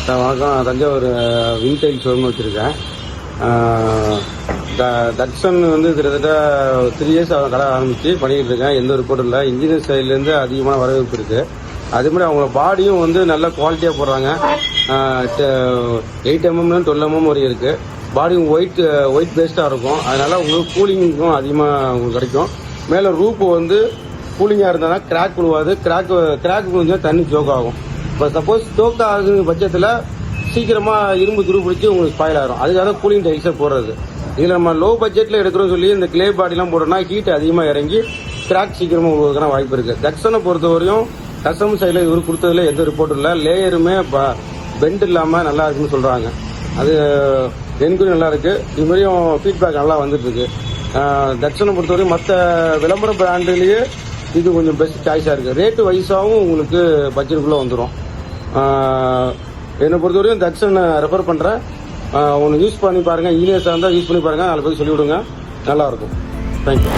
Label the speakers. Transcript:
Speaker 1: வணக்கம். தஞ்சாவூர் வின்டைல் ஷோரூம் வச்சுருக்கேன். தட்சன் வந்து கிட்டத்தட்ட 3 இயர்ஸ் கடை ஆரம்பித்து பண்ணிக்கிட்டு இருக்கேன். எந்த ரிப்போர்ட்டும் இல்லை. இன்ஜினியர் சைட்லேருந்து அதிகமான வரவேற்பு இருக்குது. அதே மாதிரி அவங்கள பாடியும் வந்து நல்ல குவாலிட்டியாக போடுறாங்க. 8 mm 12 mm வரையும் இருக்குது. பாடியும் ஒயிட் பேஸ்டாக இருக்கும். அதனால் உங்களுக்கு கூலிங்கும் அதிகமாக உங்களுக்கு கிடைக்கும். மேலே ரூப்பு வந்து கூலிங்காக இருந்தால் கிராக் விழுவாது. கிராக் விழுந்தா தண்ணி ஜோக் ஆகும். இப்போ சப்போஸ் ஸ்டோக் ஆகுது பட்சத்தில் சீக்கிரமாக இரும்பு துரு பிடிச்சி உங்களுக்கு ஸ்பாயில் ஆகிடும். அதுக்காக கூலிங் டைல்ஸை போடுறது. இதில் நம்ம லோ பட்ஜெட்டில் எடுக்கிறோம்னு சொல்லி இந்த கிளே பாடிலாம் போட்டோம்னா ஹீட் அதிகமாக இறங்கி கிராக் சீக்கிரமாக உருவாக்கான வாய்ப்பு இருக்குது. தட்சனை பொறுத்தவரையும் கஸ்டமர் சைடில் இவர் கொடுத்ததில் எந்த ரிப்போர்ட்டும் இல்லை. லேயருமே பெண்ட் இல்லாமல் நல்லா இருக்குன்னு சொல்கிறாங்க. அது என்கொயரி நல்லா இருக்குது. இது மாதிரியும் ஃபீட்பேக் நல்லா வந்துட்டு இருக்கு. தட்சனை பொறுத்தவரையும் மற்ற விளம்பர பிராண்டுலேயே இது கொஞ்சம் பெஸ்ட் சாய்ஸாக இருக்குது. ரேட்டு வைஸாகவும் உங்களுக்கு பட்ஜெட்டுக்குள்ளே வந்துடும். என்னை பொறுத்தவரையும் தட்சனை ரெஃபர் பண்ணுறேன். ஒன்று யூஸ் பண்ணி பாருங்கள். இன்ஜினியர்ஸாக இருந்தால் யூஸ் பண்ணி பாருங்கள். 4 பேருக்கு சொல்லிவிடுங்க. நல்லாயிருக்கும். தேங்க்யூ.